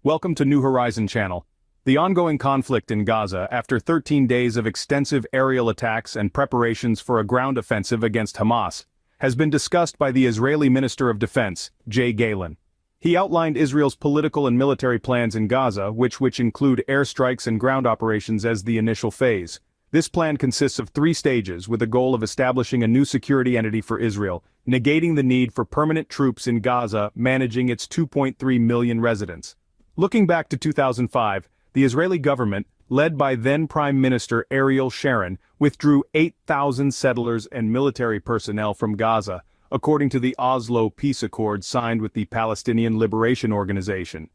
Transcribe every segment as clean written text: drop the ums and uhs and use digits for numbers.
Welcome to New Horizon Channel. The ongoing conflict in Gaza after 13 days of extensive aerial attacks and preparations for a ground offensive against Hamas has been discussed by the Israeli Minister of Defense, Jay Galen. He outlined Israel's political and military plans in Gaza, which include airstrikes and ground operations as the initial phase. This plan consists of 3 stages with the goal of establishing a new security entity for Israel, negating the need for permanent troops in Gaza managing its 2.3 million residents. Looking back to 2005, the Israeli government, led by then Prime Minister Ariel Sharon, withdrew 8,000 settlers and military personnel from Gaza, according to the Oslo Peace Accord signed with the Palestinian Liberation Organization.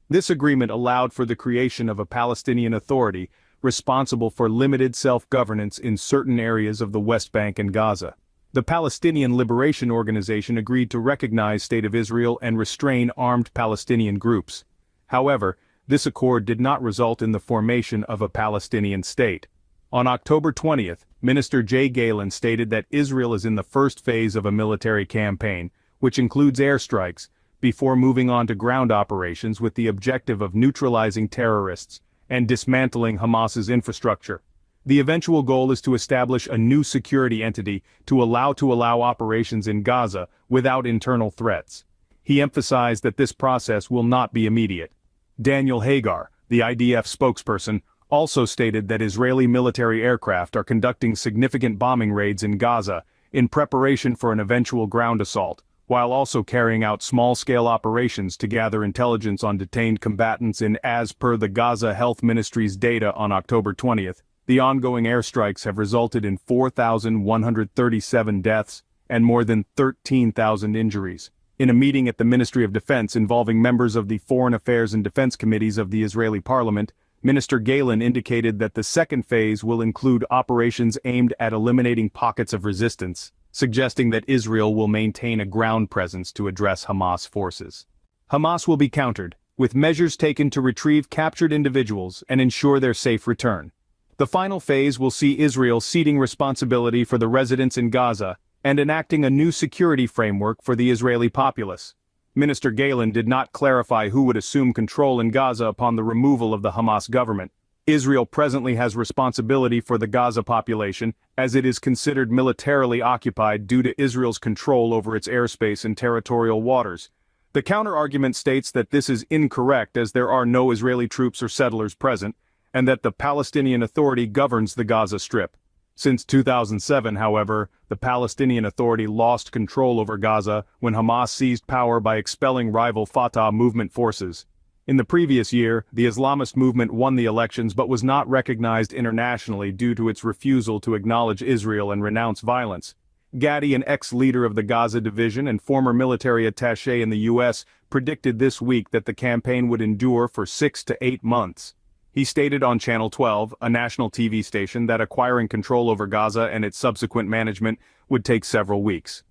This agreement allowed for the creation of a Palestinian Authority responsible for limited self-governance in certain areas of the West Bank and Gaza. The Palestinian Liberation Organization agreed to recognize State of Israel and restrain armed Palestinian groups. However, this accord did not result in the formation of a Palestinian state. On October 20th, Minister Jay Galen stated that Israel is in the first phase of a military campaign, which includes airstrikes, before moving on to ground operations with the objective of neutralizing terrorists and dismantling Hamas's infrastructure. The eventual goal is to establish a new security entity to allow operations in Gaza without internal threats. He emphasized that this process will not be immediate. Daniel Hagar, the IDF spokesperson, also stated that Israeli military aircraft are conducting significant bombing raids in Gaza in preparation for an eventual ground assault, while also carrying out small-scale operations to gather intelligence on detained combatants as per the Gaza Health Ministry's data on October 20th. The ongoing airstrikes have resulted in 4,137 deaths and more than 13,000 injuries. In a meeting at the Ministry of Defense involving members of the Foreign Affairs and Defense Committees of the Israeli Parliament, Minister Galen indicated that the second phase will include operations aimed at eliminating pockets of resistance, suggesting that Israel will maintain a ground presence to address Hamas forces. Hamas will be countered, with measures taken to retrieve captured individuals and ensure their safe return. The final phase will see Israel ceding responsibility for the residents in Gaza and enacting a new security framework for the Israeli populace. Minister Galen did not clarify who would assume control in Gaza upon the removal of the Hamas government. Israel presently has responsibility for the Gaza population, as it is considered militarily occupied due to Israel's control over its airspace and territorial waters. The counter-argument states that this is incorrect as there are no Israeli troops or settlers present, and that the Palestinian Authority governs the Gaza Strip. Since 2007, however, the Palestinian Authority lost control over Gaza when Hamas seized power by expelling rival Fatah movement forces. In the previous year, the Islamist movement won the elections but was not recognized internationally due to its refusal to acknowledge Israel and renounce violence. Gadi, an ex-leader of the Gaza division and former military attaché in the U.S., predicted this week that the campaign would endure for 6 to 8 months. He stated on Channel 12, a national TV station, that acquiring control over Gaza and its subsequent management would take several weeks.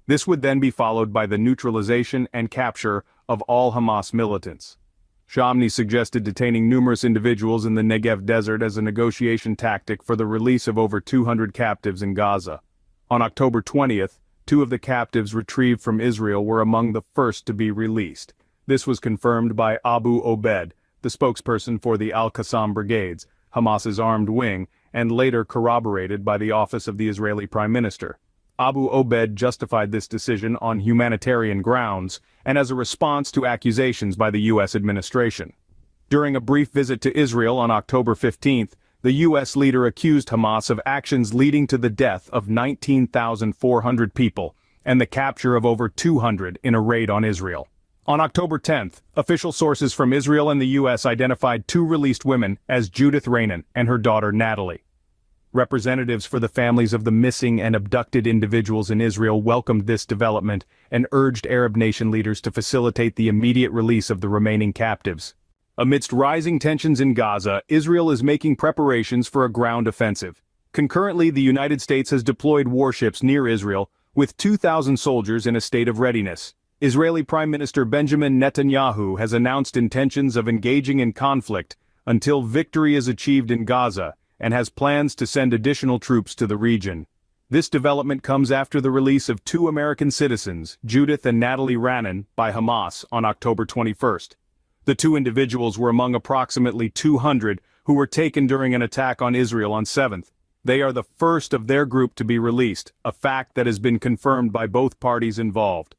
This would then be followed by the neutralization and capture of all Hamas militants. Shamni suggested detaining numerous individuals in the Negev desert as a negotiation tactic for the release of over 200 captives in Gaza. On October 20th, 2 of the captives retrieved from Israel were among the first to be released. This was confirmed by Abu Obed, the spokesperson for the Al-Qassam Brigades, Hamas's armed wing, and later corroborated by the office of the Israeli Prime Minister. Abu Obed justified this decision on humanitarian grounds and as a response to accusations by the U.S. administration. During a brief visit to Israel on October 15th, the U.S. leader accused Hamas of actions leading to the death of 19,400 people and the capture of over 200 in a raid on Israel. On October 10th, official sources from Israel and the U.S. identified 2 released women as Judith Ranan and her daughter Natalie. Representatives for the families of the missing and abducted individuals in Israel welcomed this development and urged Arab nation leaders to facilitate the immediate release of the remaining captives. Amidst rising tensions in Gaza, Israel is making preparations for a ground offensive. Concurrently, the United States has deployed warships near Israel, with 2,000 soldiers in a state of readiness. Israeli Prime Minister Benjamin Netanyahu has announced intentions of engaging in conflict until victory is achieved in Gaza, and has plans to send additional troops to the region. This development comes after the release of 2 American citizens, Judith and Natalie Ranan, by Hamas on October 21st. The two individuals were among approximately 200 who were taken during an attack on Israel on 7th. They are the first of their group to be released, a fact that has been confirmed by both parties involved.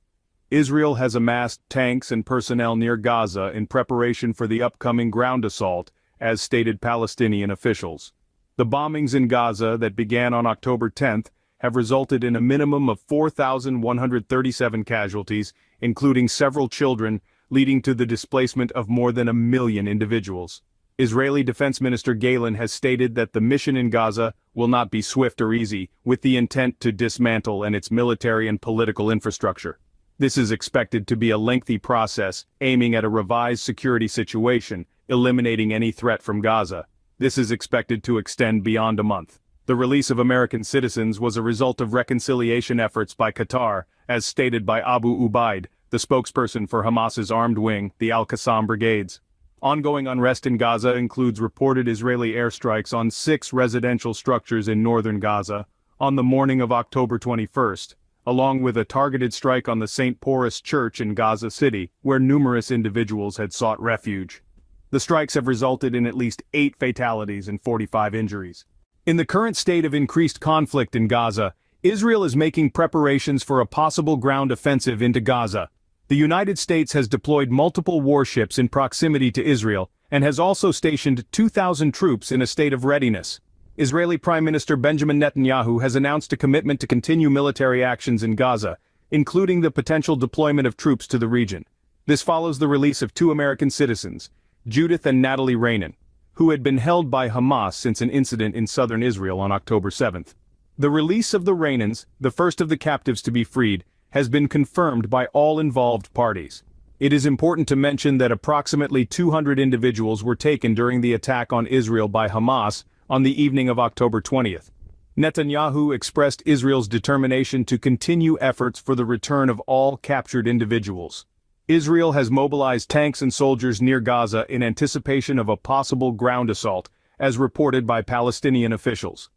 Israel has amassed tanks and personnel near Gaza in preparation for the upcoming ground assault, as stated Palestinian officials. The bombings in Gaza that began on October 10th have resulted in a minimum of 4,137 casualties, including several children, leading to the displacement of more than 1 million individuals. Israeli Defense Minister Gallant has stated that the mission in Gaza will not be swift or easy, with the intent to dismantle its military and political infrastructure. This is expected to be a lengthy process, aiming at a revised security situation, eliminating any threat from Gaza. This is expected to extend beyond a month. The release of American citizens was a result of reconciliation efforts by Qatar, as stated by Abu Ubaid, the spokesperson for Hamas's armed wing, the Al-Qassam Brigades. Ongoing unrest in Gaza includes reported Israeli airstrikes on 6 residential structures in northern Gaza on the morning of October 21st, along with a targeted strike on the St. Porus Church in Gaza City, where numerous individuals had sought refuge. The strikes have resulted in at least 8 fatalities and 45 injuries. In the current state of increased conflict in Gaza, Israel is making preparations for a possible ground offensive into Gaza. The United States has deployed multiple warships in proximity to Israel and has also stationed 2,000 troops in a state of readiness. Israeli Prime Minister Benjamin Netanyahu has announced a commitment to continue military actions in Gaza, including the potential deployment of troops to the region. This follows the release of 2 American citizens, Judith and Natalie Ranan, who had been held by Hamas since an incident in southern Israel on October 7th. The release of the Ranans, the first of the captives to be freed, has been confirmed by all involved parties. It is important to mention that approximately 200 individuals were taken during the attack on Israel by Hamas on the evening of October 20th. Netanyahu expressed Israel's determination to continue efforts for the return of all captured individuals. Israel has mobilized tanks and soldiers near Gaza in anticipation of a possible ground assault, as reported by Palestinian officials.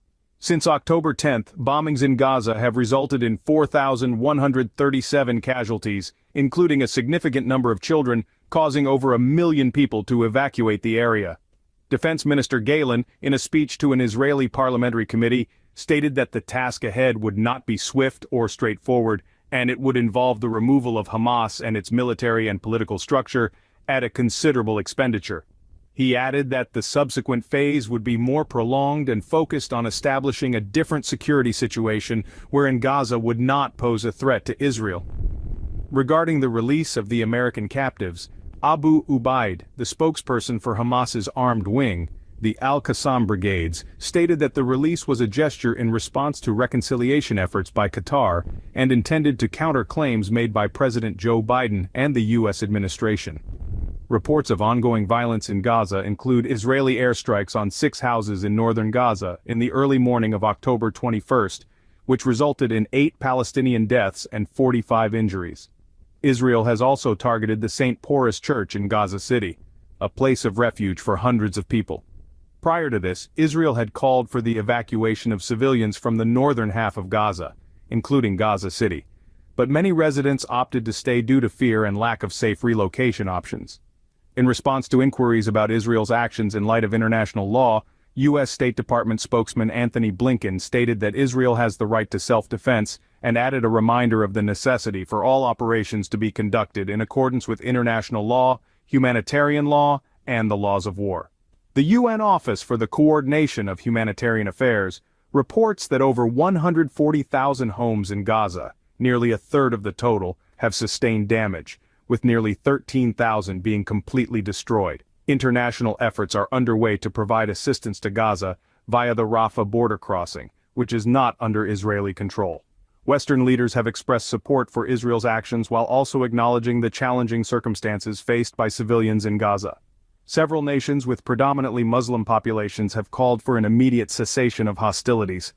Since October 10th, bombings in Gaza have resulted in 4,137 casualties, including a significant number of children, causing over 1 million people to evacuate the area. Defense Minister Gallant, in a speech to an Israeli parliamentary committee, stated that the task ahead would not be swift or straightforward, and it would involve the removal of Hamas and its military and political structure at a considerable expenditure. He added that the subsequent phase would be more prolonged and focused on establishing a different security situation wherein Gaza would not pose a threat to Israel. Regarding the release of the American captives, Abu Ubaid, the spokesperson for Hamas's armed wing, the Al-Qassam Brigades, stated that the release was a gesture in response to reconciliation efforts by Qatar and intended to counter claims made by President Joe Biden and the U.S. administration. Reports of ongoing violence in Gaza include Israeli airstrikes on 6 houses in northern Gaza in the early morning of October 21st, which resulted in 8 Palestinian deaths and 45 injuries. Israel has also targeted the St. Porus Church in Gaza City, a place of refuge for hundreds of people. Prior to this, Israel had called for the evacuation of civilians from the northern half of Gaza, including Gaza City. But many residents opted to stay due to fear and lack of safe relocation options. In response to inquiries about Israel's actions in light of international law, U.S. State Department spokesman Anthony Blinken stated that Israel has the right to self-defense and added a reminder of the necessity for all operations to be conducted in accordance with international law, humanitarian law, and the laws of war. The UN Office for the Coordination of Humanitarian Affairs reports that over 140,000 homes in Gaza, nearly a third of the total, have sustained damage, with nearly 13,000 being completely destroyed. International efforts are underway to provide assistance to Gaza via the Rafah border crossing, which is not under Israeli control. Western leaders have expressed support for Israel's actions while also acknowledging the challenging circumstances faced by civilians in Gaza. Several nations with predominantly Muslim populations have called for an immediate cessation of hostilities.